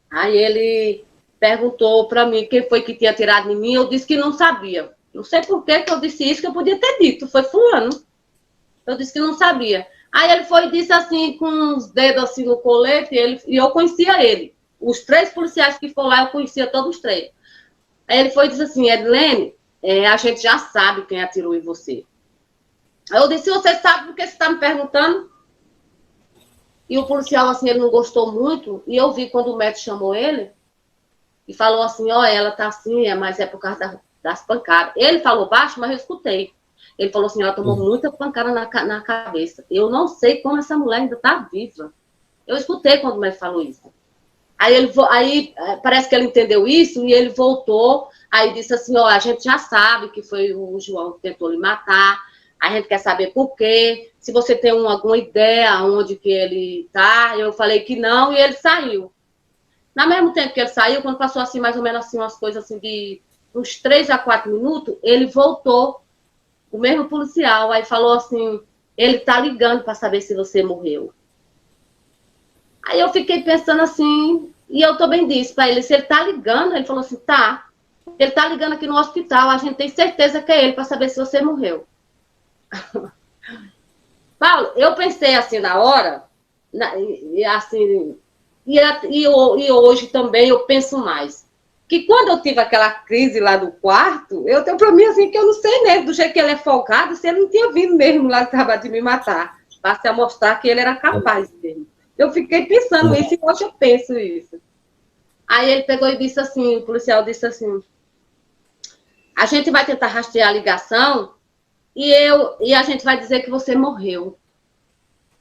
Aí ele perguntou para mim quem foi que tinha tirado em mim, eu disse que não sabia. Não sei por que eu disse isso, que eu podia ter dito, foi fulano. Eu disse que não sabia. Aí ele foi e disse assim, com os dedos assim no colete, e eu conhecia ele. Os 3 policiais que foram lá, eu conhecia todos os 3. Aí ele foi e disse assim, Edilene, a gente já sabe quem atirou em você. Aí eu disse, você sabe por que você está me perguntando? E o policial, assim, ele não gostou muito, e eu vi quando o médico chamou ele, e falou assim, ó, ela tá assim, mas é por causa das pancadas. Ele falou baixo, mas eu escutei. Ele falou assim, ela tomou muita pancada na cabeça. Eu não sei como essa mulher ainda tá viva. Eu escutei quando o médico falou isso. Aí parece que ele entendeu isso, e ele voltou, aí disse assim, ó, a gente já sabe que foi o João que tentou lhe matar, a gente quer saber por quê, se você tem alguma ideia onde que ele tá. Eu falei que não, e ele saiu. No mesmo tempo que ele saiu, quando passou assim, mais ou menos assim, umas coisas assim de uns 3 a 4 minutos, ele voltou, o mesmo policial, aí falou assim, ele tá ligando para saber se você morreu. Aí eu fiquei pensando assim, e eu também disse para ele, se ele tá ligando, ele falou assim, tá. Ele está ligando aqui no hospital, a gente tem certeza que é ele, para saber se você morreu. Paulo, eu pensei assim na hora, e hoje também eu penso mais. Que quando eu tive aquela crise lá do quarto, eu tenho para mim assim que eu não sei mesmo, do jeito que ele é folgado, se ele não tinha vindo mesmo lá acabar de me matar, para mostrar que ele era capaz mesmo. Eu fiquei pensando isso e hoje eu penso isso. Aí ele pegou e disse assim, o policial disse assim, a gente vai tentar rastrear a ligação e a gente vai dizer que você morreu.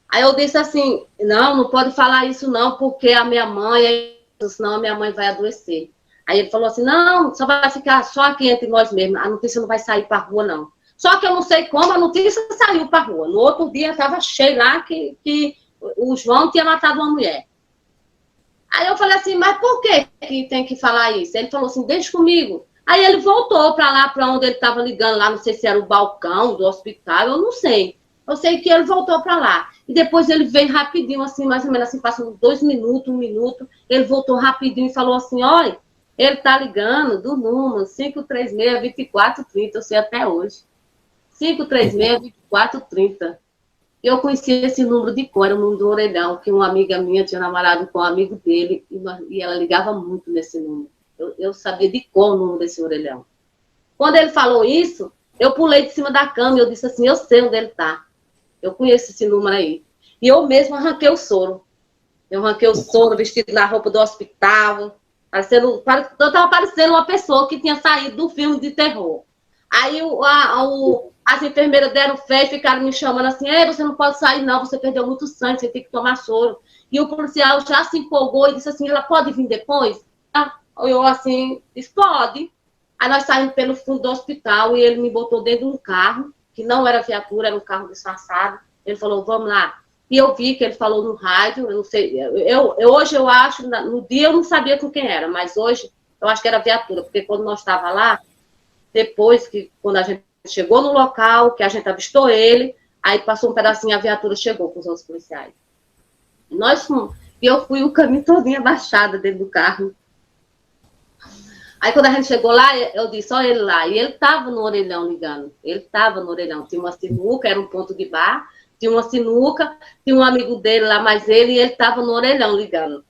Aí eu disse assim, não pode falar isso não, porque a minha mãe, senão a minha mãe vai adoecer. Aí ele falou assim, não, só vai ficar só aqui entre nós mesmos, a notícia não vai sair para a rua, não. Só que eu não sei como a notícia saiu para a rua. No outro dia estava cheio lá que o João tinha matado uma mulher. Aí eu falei assim, mas por que tem que falar isso? Ele falou assim, deixa comigo. Aí ele voltou para lá, para onde ele estava ligando lá, não sei se era o balcão do hospital, eu não sei. Eu sei que ele voltou para lá. E depois ele veio rapidinho, assim, mais ou menos assim, passando 2 minutos, 1 minuto. Ele voltou rapidinho e falou assim, olha, ele tá ligando do número 536-2430, eu sei até hoje. 536-2430. Eu conhecia esse número de cor, era o número do orelhão, que uma amiga minha tinha namorado com um amigo dele, e ela ligava muito nesse número. Eu sabia de cor o número desse orelhão. Quando ele falou isso, eu pulei de cima da cama e eu disse assim, eu sei onde ele está. Eu conheço esse número aí. E eu mesmo arranquei o soro. Eu arranquei o soro, vestido na roupa do hospital. Eu estava parecendo uma pessoa que tinha saído do filme de terror. Aí as enfermeiras deram fé e ficaram me chamando assim, você não pode sair não, você perdeu muito sangue, você tem que tomar soro. E o policial já se empolgou e disse assim, ela pode vir depois? Eu assim, disse, pode. Aí nós saímos pelo fundo do hospital e ele me botou dentro de um carro, que não era viatura, era um carro disfarçado. Ele falou, vamos lá. E eu vi que ele falou no rádio, eu não sei, hoje eu acho, no dia eu não sabia com quem era, mas hoje eu acho que era viatura, porque quando nós estávamos lá, depois que, quando a gente chegou no local, que a gente avistou ele, aí passou um pedacinho, a viatura chegou com os outros policiais. Nós fomos, e eu fui o caminho todinho abaixada dentro do carro. Aí quando a gente chegou lá, eu disse, olha ele lá, e ele estava no orelhão ligando, ele estava no orelhão, tinha uma sinuca, era um ponto de bar, tinha uma sinuca, tinha um amigo dele lá, mais ele, e ele estava no orelhão ligando.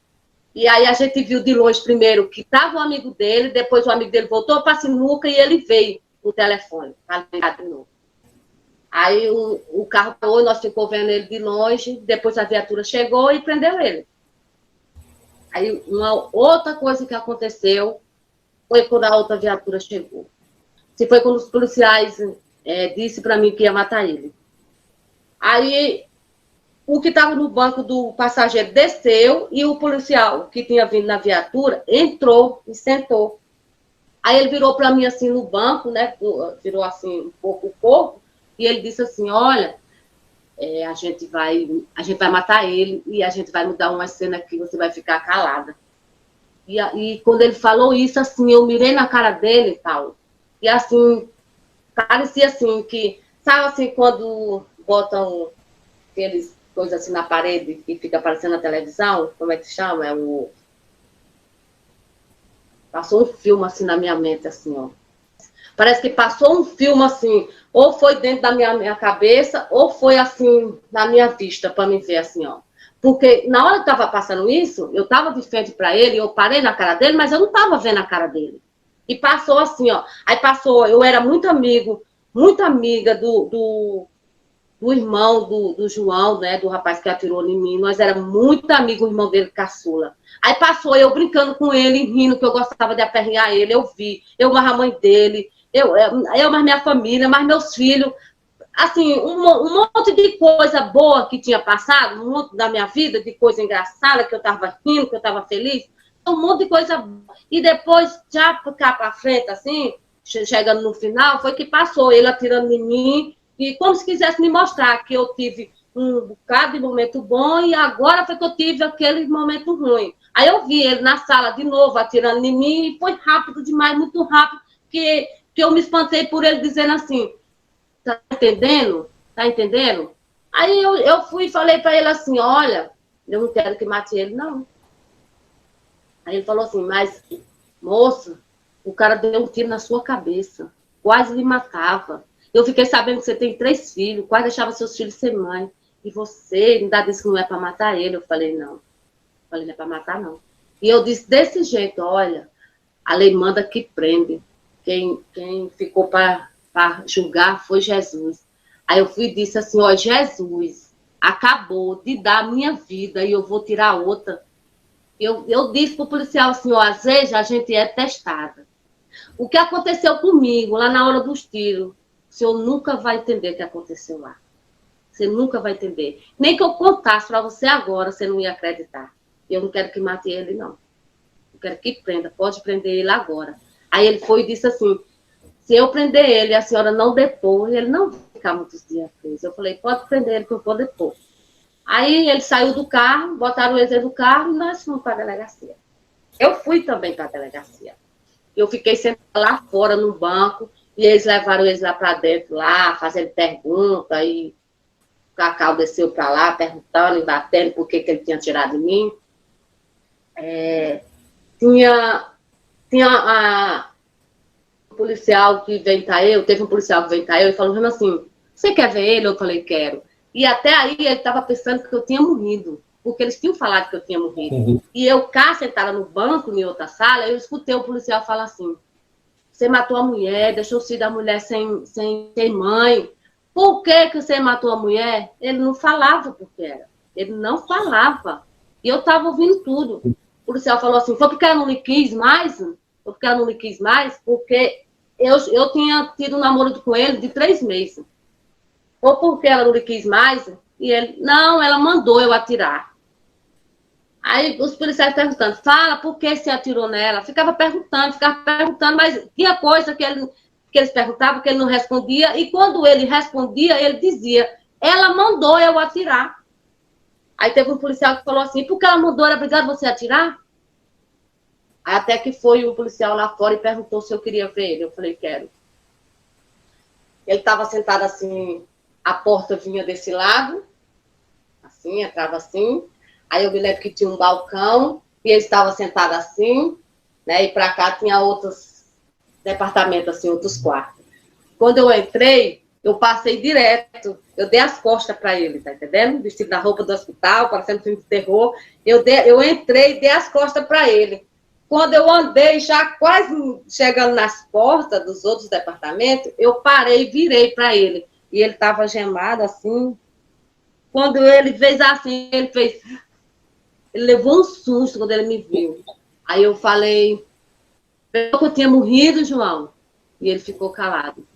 E aí a gente viu de longe primeiro que estava o amigo dele, depois o amigo dele voltou para a sinuca e ele veio no telefone para ligar de novo. Aí o carro parou, nós ficamos vendo ele de longe, depois a viatura chegou e prendeu ele. Aí uma outra coisa que aconteceu foi quando a outra viatura chegou. Foi quando os policiais disse para mim que ia matar ele. Aí o que estava no banco do passageiro desceu e o policial que tinha vindo na viatura entrou e sentou. Aí ele virou para mim assim no banco, né? Virou assim um pouco o corpo e ele disse assim, olha, a gente vai matar ele e a gente vai mudar uma cena aqui, você vai ficar calada. E quando ele falou isso, assim, eu mirei na cara dele, Paulo, e assim, parecia assim que, sabe assim, quando botam aqueles coisas assim na parede e fica aparecendo na televisão, como é que chama? Passou um filme assim na minha mente, assim, ó. Parece que passou um filme assim, ou foi dentro da minha cabeça, ou foi assim, na minha vista, para me ver assim, ó. Porque na hora que estava passando isso, eu estava de frente para ele, eu parei na cara dele, mas eu não estava vendo a cara dele. E passou assim, ó. Aí passou, eu era muito amiga do irmão do João, né, do rapaz que atirou em mim. Nós éramos muito amigos, o irmão dele, caçula. Aí passou eu brincando com ele, rindo, que eu gostava de aperrear ele. Eu vi, eu mais a mãe dele, eu mais minha família, mais meus filhos. Assim, um monte de coisa boa que tinha passado, um monte da minha vida, de coisa engraçada, que eu estava rindo, que eu estava feliz, um monte de coisa boa. E depois, já cá para frente, assim, chegando no final, foi que passou ele atirando em mim, e como se quisesse me mostrar que eu tive um bocado de momento bom, e agora foi que eu tive aquele momento ruim. Aí eu vi ele na sala de novo, atirando em mim, e foi rápido demais, muito rápido, que eu me espantei por ele dizendo assim, tá entendendo? Tá entendendo? Aí eu fui e falei para ele assim, olha, eu não quero que mate ele, não. Aí ele falou assim, mas, moça, o cara deu um tiro na sua cabeça, quase lhe matava. Eu fiquei sabendo que você tem 3 filhos, quase deixava seus filhos sem mãe. E você ainda disse que não é para matar ele. Eu falei, não. Eu falei, não é para matar, não. E eu disse desse jeito, olha, a lei manda que prende. Quem ficou para julgar foi Jesus. Aí eu fui e disse assim, ó, Jesus acabou de dar a minha vida e eu vou tirar outra. Eu disse para o policial assim, ó, às vezes a gente é testada. O que aconteceu comigo lá na hora dos tiros, o senhor nunca vai entender o que aconteceu lá. Você nunca vai entender. Nem que eu contasse para você agora, você não ia acreditar. Eu não quero que mate ele, não. Eu quero que prenda. Pode prender ele agora. Aí ele foi e disse assim, se eu prender ele, a senhora não depor, ele não vai ficar muitos dias preso. Eu falei, pode prender ele que eu vou depor. Aí ele saiu do carro, botaram ele do carro e nós fomos para a delegacia. Eu fui também para a delegacia. Eu fiquei sentada lá fora no banco e eles levaram eles lá para dentro, lá, fazendo pergunta e o Cacau desceu para lá, perguntando e batendo por que ele tinha tirado de mim. Tinha um policial que veio eu, teve um policial que veio eu e falou assim, você quer ver ele? Eu falei, quero. E até aí ele estava pensando que eu tinha morrido, porque eles tinham falado que eu tinha morrido. Uhum. E eu cá, sentada no banco, em outra sala, eu escutei o policial falar assim, você matou a mulher, deixou o filho da mulher sem mãe. Por que você matou a mulher? Ele não falava porque era. Ele não falava. E eu estava ouvindo tudo. O policial falou assim, foi porque ela não lhe quis mais? Foi porque ela não lhe quis mais? Porque eu tinha tido um namoro com ele de 3 meses. Ou porque ela não lhe quis mais? E ele, não, ela mandou eu atirar. Aí os policiais perguntando, fala por que você atirou nela? Ficava perguntando, mas tinha coisa que eles perguntavam que ele não respondia, e quando ele respondia, ele dizia, ela mandou eu atirar. Aí teve um policial que falou assim, por que ela mandou, era obrigado você atirar? Aí até que foi um policial lá fora e perguntou se eu queria ver ele. Eu falei, quero. Ele estava sentado assim, a porta vinha desse lado, assim, entrava assim. Aí eu me lembro que tinha um balcão, e ele estava sentado assim, né? E para cá tinha outros departamentos, assim, outros quartos. Quando eu entrei, eu passei direto, eu dei as costas para ele, tá entendendo? Vestido da roupa do hospital, parecendo filme de terror. Eu entrei e dei as costas para ele. Quando eu andei, já quase chegando nas portas dos outros departamentos, eu parei e virei para ele. E ele estava gemado assim. Quando ele fez assim, ele levou um susto quando ele me viu. Aí eu falei, eu que eu tinha morrido, João. E ele ficou calado.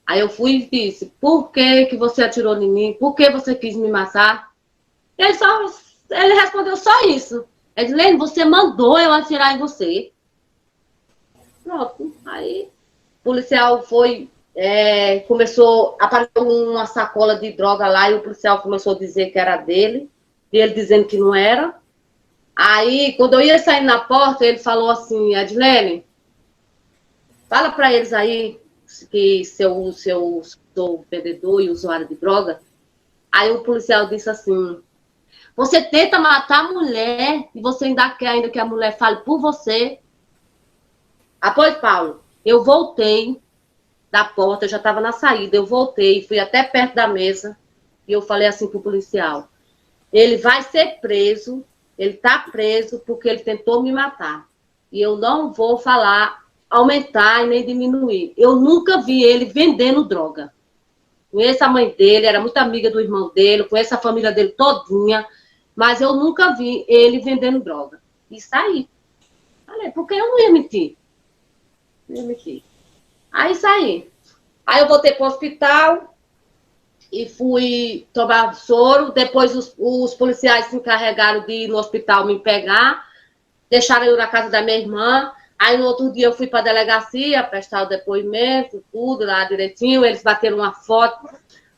Aí eu fui e disse, por que você atirou em mim? Por que você quis me matar? Ele respondeu só isso. Ele disse, Lene, você mandou eu atirar em você. Pronto. Aí o policial começou, apareceu uma sacola de droga lá e o policial começou a dizer que era dele. E ele dizendo que não era. Aí, quando eu ia sair na porta, ele falou assim, Edilene, fala para eles aí que eu sou vendedor e usuário de droga. Aí o policial disse assim, você tenta matar a mulher e você ainda quer que a mulher fale por você. Pois, Paulo, eu voltei da porta, eu já estava na saída, eu voltei, fui até perto da mesa e eu falei assim pro policial, ele vai ser preso, ele está preso porque ele tentou me matar. E eu não vou falar, aumentar e nem diminuir. Eu nunca vi ele vendendo droga. Conheço a mãe dele, era muito amiga do irmão dele, conheço a família dele todinha, mas eu nunca vi ele vendendo droga. E saí. Falei, porque eu não ia mentir. Não ia mentir. Aí saí. Aí eu voltei para o hospital e fui tomar soro. Depois os policiais se encarregaram de ir no hospital me pegar. Deixaram eu na casa da minha irmã. Aí no outro dia eu fui para a delegacia, prestar o depoimento, tudo lá direitinho. Eles bateram uma foto.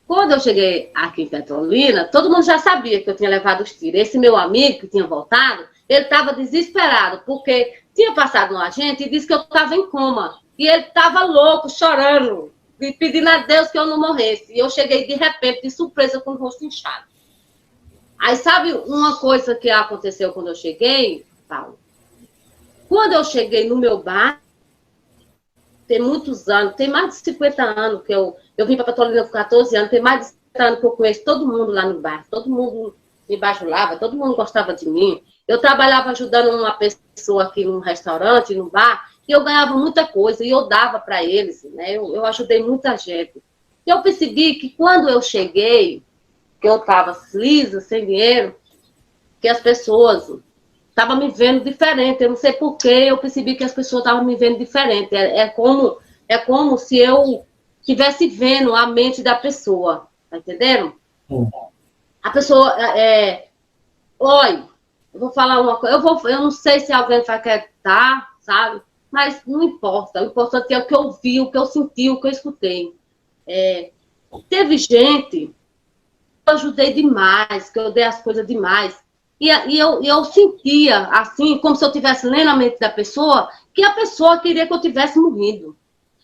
Quando eu cheguei aqui em Petrolina, todo mundo já sabia que eu tinha levado os tiros. Esse meu amigo que tinha voltado, ele estava desesperado, porque tinha passado um agente e disse que eu estava em coma. E ele estava louco, chorando, e pedindo a Deus que eu não morresse. E eu cheguei de repente, de surpresa, com o rosto inchado. Aí sabe uma coisa que aconteceu quando eu cheguei, Paulo? Quando eu cheguei no meu bar, tem muitos anos, tem mais de 50 anos que eu vim para Petrolina com 14 anos, tem mais de 50 anos que eu conheço todo mundo lá no bar, todo mundo me bajulava, todo mundo gostava de mim. Eu trabalhava ajudando uma pessoa aqui num restaurante, num bar, e eu ganhava muita coisa, e eu dava para eles, né? Eu ajudei muita gente. E eu percebi que quando eu cheguei, que eu estava lisa, sem dinheiro, que as pessoas estavam me vendo diferente. Eu não sei porquê, eu percebi que as pessoas estavam me vendo diferente. É como se eu estivesse vendo a mente da pessoa, tá entendendo? A pessoa, olha, eu vou falar uma coisa, eu não sei se alguém vai acreditar, sabe? Mas não importa, o importante é o que eu vi, o que eu senti, o que eu escutei. Teve gente que eu ajudei demais, que eu dei as coisas demais, e eu sentia, assim, como se eu estivesse lendo a mente da pessoa, que a pessoa queria que eu tivesse morrido.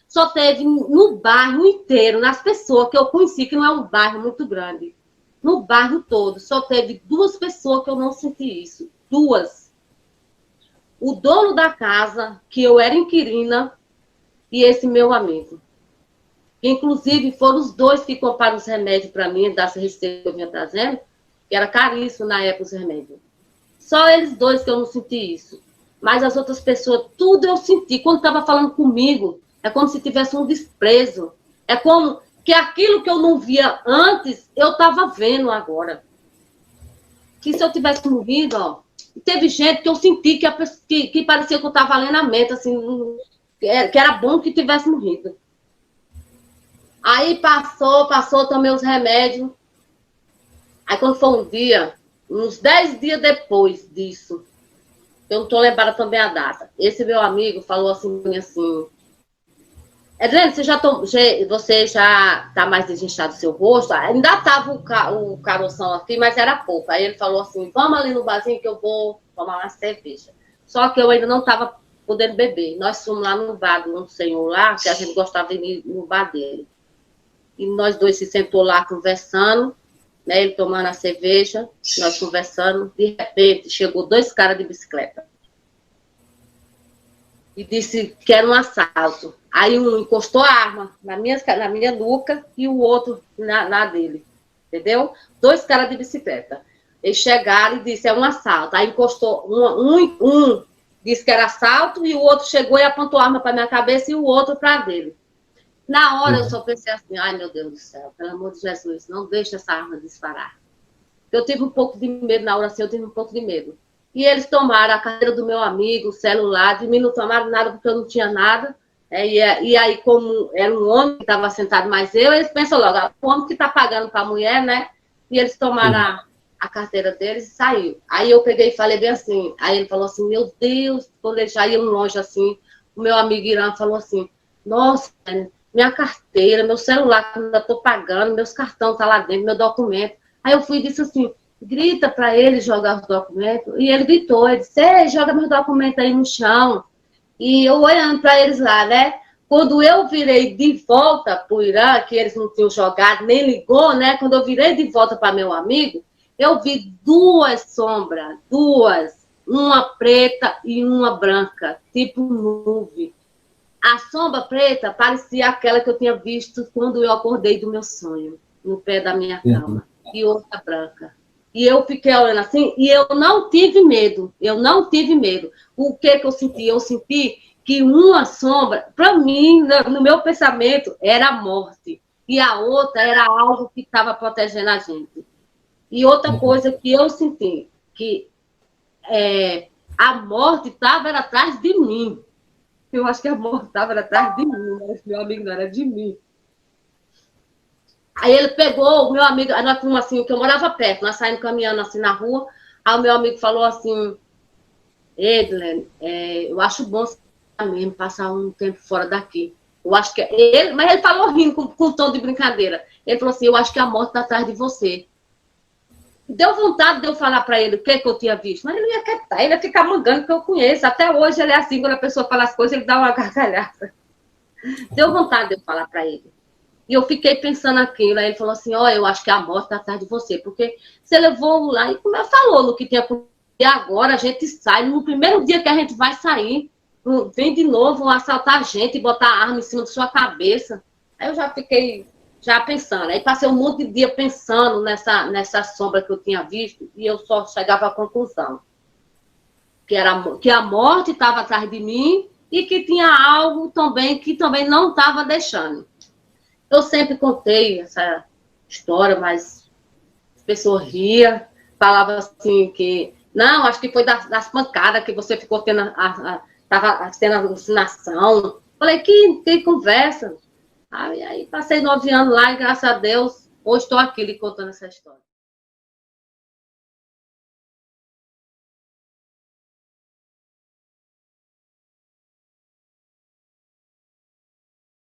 Só teve no bairro inteiro, nas pessoas que eu conheci, que não é um bairro muito grande, no bairro todo, só teve 2 pessoas que eu não senti isso. 2. O dono da casa, que eu era inquilina, e esse meu amigo. Inclusive, foram os 2 que compraram os remédios para mim, dessa receita que eu vinha trazendo, que era caríssimo na época os remédios. Só eles 2 que eu não senti isso. Mas as outras pessoas, tudo eu senti. Quando estava falando comigo, é como se tivesse um desprezo. É como que aquilo que eu não via antes, eu estava vendo agora. Que se eu tivesse morrido, ó, teve gente que eu senti que parecia que eu estava lendo a mente, assim, que era bom que tivesse morrido. Aí passou, tomei os remédios. Aí quando foi um dia, uns 10 dias depois disso, eu não estou lembrada também a data, esse meu amigo falou assim, Edilene, você já está mais desinchado do seu rosto? Ainda estava o caroção aqui, mas era pouco. Aí ele falou assim, vamos ali no barzinho que eu vou tomar uma cerveja. Só que eu ainda não estava podendo beber. Nós fomos lá no bar de um senhor lá, que a gente gostava de ir no bar dele. E nós 2 se sentou lá conversando, né, ele tomando a cerveja, nós conversando. De repente, chegou 2 caras de bicicleta. E disse que era um assalto. Aí um encostou a arma na minha nuca e o outro na dele. Entendeu? 2 caras de bicicleta. Eles chegaram e disse, é um assalto. Aí encostou, um disse que era assalto e o outro chegou e apontou a arma para minha cabeça e o outro para dele. Na hora eu só pensei assim, ai meu Deus do céu, pelo amor de Jesus, não deixe essa arma disparar. Eu tive um pouco de medo, na hora assim eu tive um pouco de medo. E eles tomaram a carteira do meu amigo, o celular, de mim não tomaram nada porque eu não tinha nada. E aí, como era um homem que estava sentado mais eles pensam logo, o homem que está pagando para a mulher, né? E eles tomaram a carteira deles e saiu. Aí eu peguei e falei bem assim, aí ele falou assim, meu Deus, quando eles já iam longe assim, o meu amigo Irã falou assim, nossa, minha carteira, meu celular que eu ainda estou pagando, meus cartões estão lá dentro, meu documento. Aí eu fui e disse assim, grita para ele jogar os documentos. E ele gritou, ele disse, joga meus documentos aí no chão. E eu olhando para eles lá, né? Quando eu virei de volta para o Irã, que eles não tinham jogado, nem ligou, né? Quando eu virei de volta para meu amigo, eu vi 2 sombras, 2. Uma preta e uma branca, tipo nuvem. A sombra preta parecia aquela que eu tinha visto quando eu acordei do meu sonho, no pé da minha cama. E outra branca. E eu fiquei olhando assim, e eu não tive medo. O que eu senti? Eu senti que uma sombra, para mim, no meu pensamento, era a morte. E a outra era algo que estava protegendo a gente. E outra coisa que eu senti, que a morte estava atrás de mim. Eu acho que a morte estava atrás de mim, mas meu amigo não era de mim. Aí ele pegou o meu amigo, nós fomos assim, que eu morava perto, nós saímos caminhando assim na rua, aí o meu amigo falou assim, Edilene, eu acho bom você mesmo passar um tempo fora daqui. Eu acho que ele, mas ele falou rindo com um tom de brincadeira. Ele falou assim, eu acho que a morte está atrás de você. Deu vontade de eu falar para ele o que eu tinha visto, mas ele não ia quietar, ele ia ficar mangando que eu conheço. Até hoje ele é assim, quando a pessoa fala as coisas, ele dá uma gargalhada. Deu vontade de eu falar para ele. E eu fiquei pensando aquilo. Aí ele falou assim, eu acho que a morte está atrás de você, porque você levou lá e como falou no que tinha acontecido. E agora a gente sai, no primeiro dia que a gente vai sair, vem de novo vão assaltar a gente e botar a arma em cima da sua cabeça. Aí eu já fiquei pensando. Aí passei um monte de dia pensando nessa sombra que eu tinha visto e eu só chegava à conclusão que a morte estava atrás de mim e que tinha algo também que também não estava deixando. Eu sempre contei essa história, mas as pessoas riam, falavam assim que não, acho que foi das pancadas que você ficou tendo estava tendo alucinação. Falei, que conversa. Aí passei 9 anos lá e, graças a Deus, hoje estou aqui lhe contando essa história.